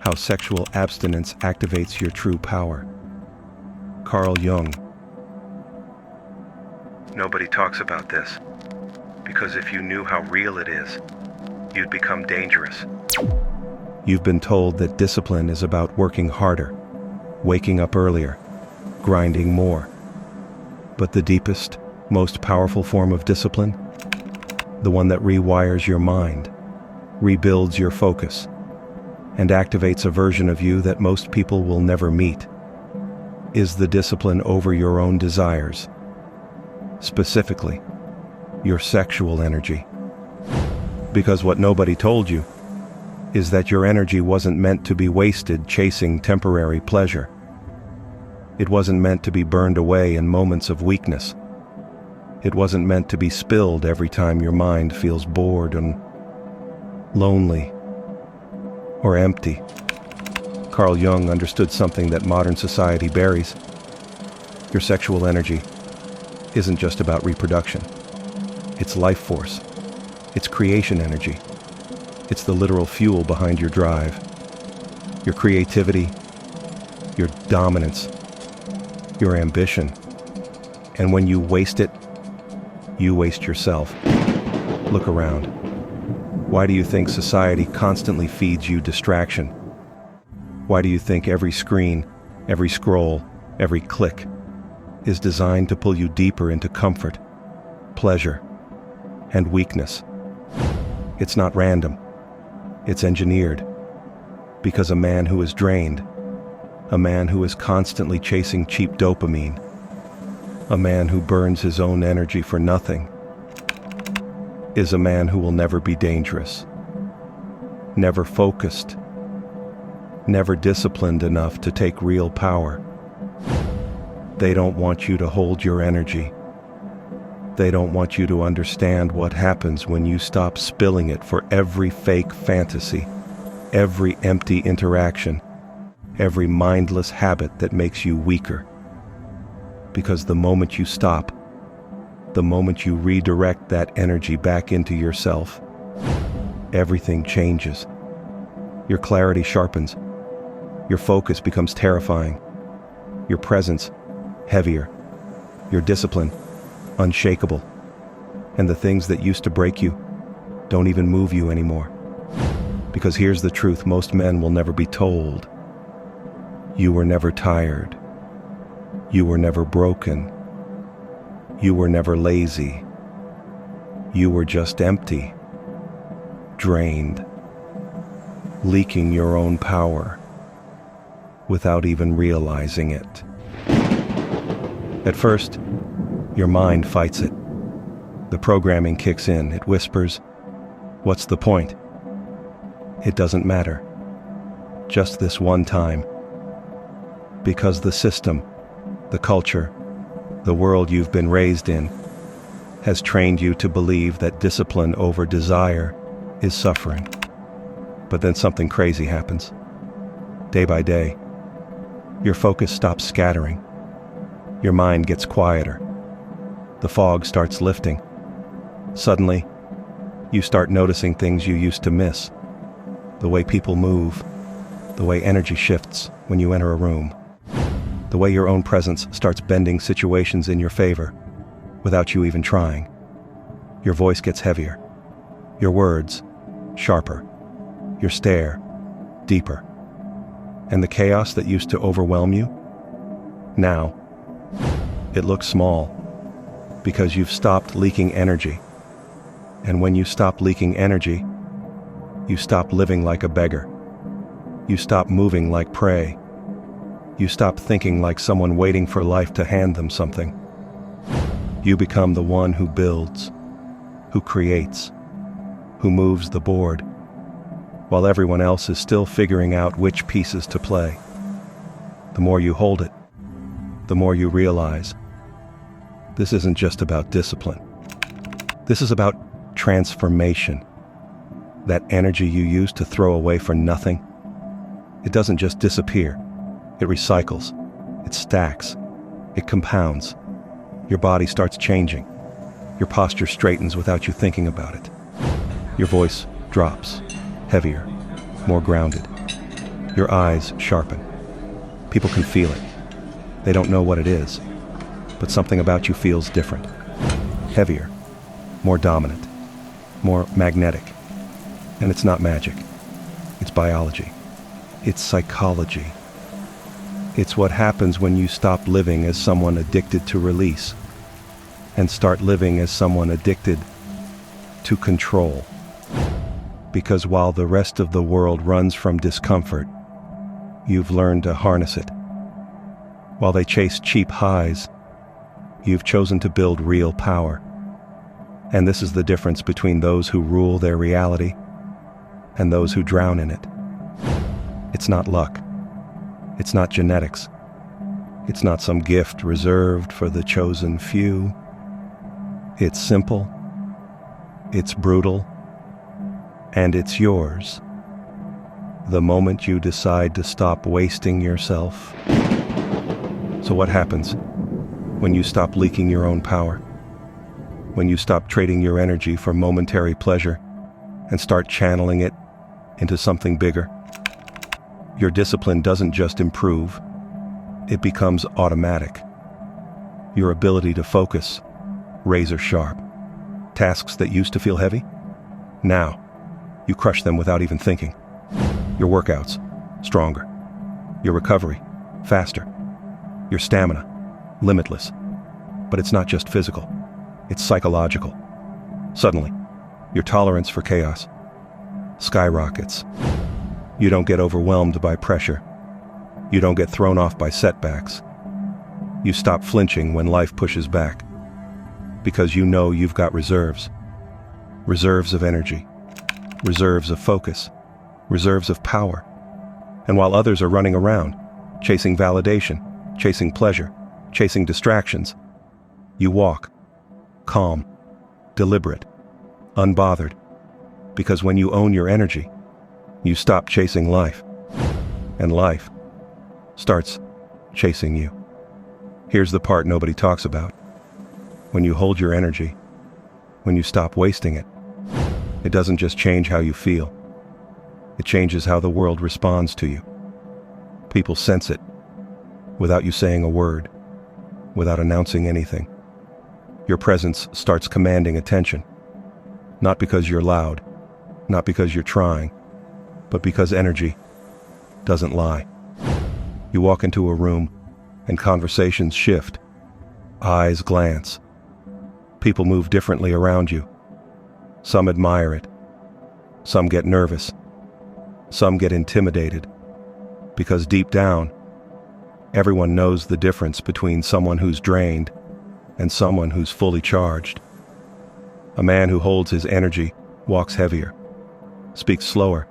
How sexual abstinence activates your true power. Carl Jung. Nobody talks about this, because if you knew how real it is, you'd become dangerous. You've been told that discipline is about working harder, waking up earlier, grinding more. But the deepest, most powerful form of discipline, the one that rewires your mind, rebuilds your focus, and activates a version of you that most people will never meet, is the discipline over your own desires, specifically, your sexual energy. Because what nobody told you is that your energy wasn't meant to be wasted chasing temporary pleasure. It wasn't meant to be burned away in moments of weakness. It wasn't meant to be spilled every time your mind feels bored and lonely or empty. Carl Jung understood something that modern society buries. Your sexual energy isn't just about reproduction. It's life force. It's creation energy. It's the literal fuel behind your drive, your creativity, your dominance, your ambition. And when you waste it, you waste yourself. Look around. Why do you think society constantly feeds you distraction? Why do you think every screen, every scroll, every click is designed to pull you deeper into comfort, pleasure, and weakness? It's not random. It's engineered. Because a man who is drained, a man who is constantly chasing cheap dopamine, a man who burns his own energy for nothing, is a man who will never be dangerous, never focused, never disciplined enough to take real power. They don't want you to hold your energy. They don't want you to understand what happens when you stop spilling it for every fake fantasy, every empty interaction, every mindless habit that makes you weaker. Because the moment you stop, the moment you redirect that energy back into yourself, everything changes. Your clarity sharpens. Your focus becomes terrifying. Your presence, heavier. Your discipline, unshakable. And the things that used to break you don't even move you anymore. Because here's the truth most men will never be told. You were never tired. You were never broken. You were never lazy. You were just empty, drained, leaking your own power without even realizing it. At first, your mind fights it. The programming kicks in. It whispers, "What's the point? It doesn't matter. Just this one time." Because the system, the culture, the world you've been raised in, has trained you to believe that discipline over desire is suffering. But then something crazy happens. Day by day, your focus stops scattering. Your mind gets quieter. The fog starts lifting. Suddenly, you start noticing things you used to miss. The way people move, the way energy shifts when you enter a room, the way your own presence starts bending situations in your favor without you even trying. Your voice gets heavier, your words sharper, your stare deeper. And the chaos that used to overwhelm you, now, it looks small because you've stopped leaking energy. And when you stop leaking energy, you stop living like a beggar. You stop moving like prey. You stop thinking like someone waiting for life to hand them something. You become the one who builds, who creates, who moves the board, while everyone else is still figuring out which pieces to play. The more you hold it, the more you realize this isn't just about discipline. This is about transformation. That energy you used to throw away for nothing, it doesn't just disappear. It recycles. It stacks. It compounds. Your body starts changing. Your posture straightens without you thinking about it. Your voice drops, heavier, more grounded. Your eyes sharpen. People can feel it. They don't know what it is, but something about you feels different. Heavier, more dominant, more magnetic. And it's not magic. It's biology. It's psychology. It's what happens when you stop living as someone addicted to release and start living as someone addicted to control. Because while the rest of the world runs from discomfort, you've learned to harness it. While they chase cheap highs, you've chosen to build real power. And this is the difference between those who rule their reality and those who drown in it. It's not luck. It's not genetics. It's not some gift reserved for the chosen few. It's simple. It's brutal. And it's yours. The moment you decide to stop wasting yourself. So what happens when you stop leaking your own power? When you stop trading your energy for momentary pleasure and start channeling it into something bigger? Your discipline doesn't just improve, it becomes automatic. Your ability to focus, razor sharp. Tasks that used to feel heavy? Now, you crush them without even thinking. Your workouts, stronger. Your recovery, faster. Your stamina, limitless. But it's not just physical, it's psychological. Suddenly, your tolerance for chaos skyrockets. You don't get overwhelmed by pressure. You don't get thrown off by setbacks. You stop flinching when life pushes back. Because you know you've got reserves. Reserves of energy. Reserves of focus. Reserves of power. And while others are running around, chasing validation, chasing pleasure, chasing distractions, you walk, calm, deliberate, unbothered. Because when you own your energy, you stop chasing life, and life starts chasing you. Here's the part nobody talks about. When you hold your energy, when you stop wasting it, it doesn't just change how you feel. It changes how the world responds to you. People sense it, without you saying a word, without announcing anything. Your presence starts commanding attention, not because you're loud, not because you're trying, but because energy doesn't lie. You walk into a room and conversations shift. Eyes glance. People move differently around you. Some admire it. Some get nervous. Some get intimidated. Because deep down, everyone knows the difference between someone who's drained and someone who's fully charged. A man who holds his energy walks heavier, speaks slower,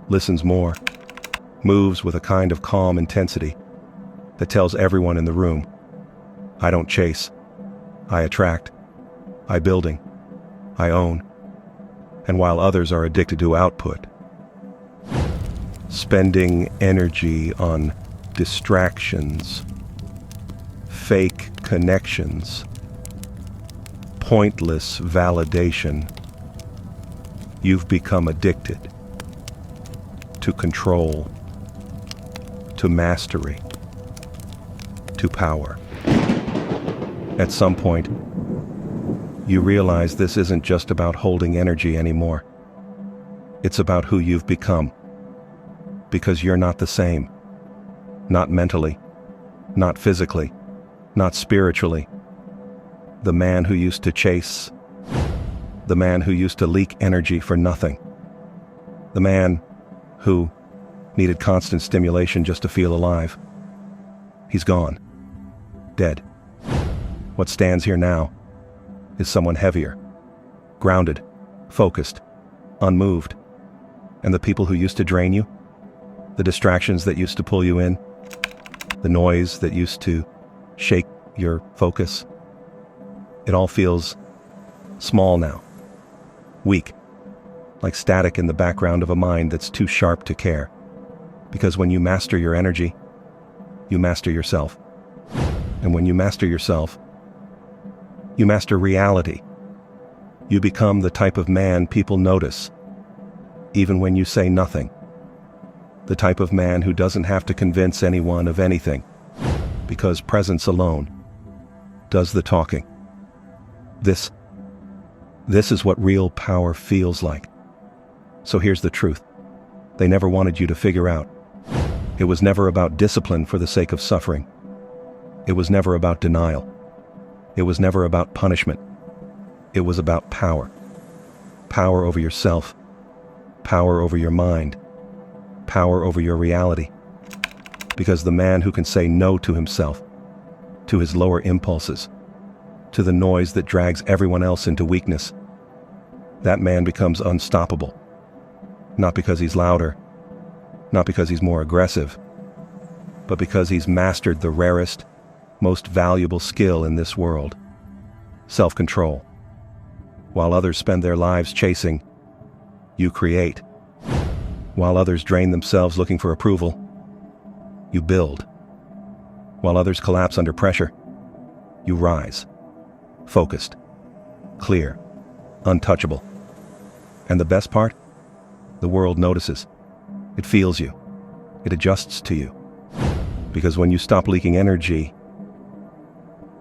listens more, moves with a kind of calm intensity that tells everyone in the room, I don't chase, I attract, I building, I own. And while others are addicted to output, spending energy on distractions, fake connections, pointless validation, you've become addicted to control, to mastery, to power. At some point, you realize this isn't just about holding energy anymore. It's about who you've become. Because you're not the same. Not mentally, not physically, not spiritually. The man who used to chase, the man who used to leak energy for nothing, the man who needed constant stimulation just to feel alive. He's gone. Dead. What stands here now is someone heavier, grounded, focused, unmoved. And the people who used to drain you, the distractions that used to pull you in, the noise that used to shake your focus, it all feels small now, weak, like static in the background of a mind that's too sharp to care. Because when you master your energy, you master yourself. And when you master yourself, you master reality. You become the type of man people notice, even when you say nothing. The type of man who doesn't have to convince anyone of anything, because presence alone does the talking. This is what real power feels like. So here's the truth. They never wanted you to figure out. It was never about discipline for the sake of suffering. It was never about denial. It was never about punishment. It was about power. Power over yourself. Power over your mind. Power over your reality. Because the man who can say no to himself, to his lower impulses, to the noise that drags everyone else into weakness, that man becomes unstoppable. Not because he's louder, not because he's more aggressive, but because he's mastered the rarest, most valuable skill in this world: self-control. While others spend their lives chasing, you create. While others drain themselves looking for approval, you build. While others collapse under pressure, you rise. Focused, clear, untouchable. And the best part? The world notices. It feels you. It adjusts to you. Because when you stop leaking energy,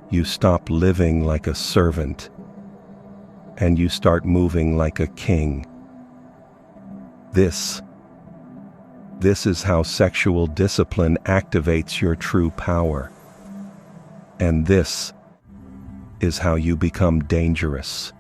you stop living like a servant, and you start moving like a king. This is how sexual discipline activates your true power. And this is how you become dangerous.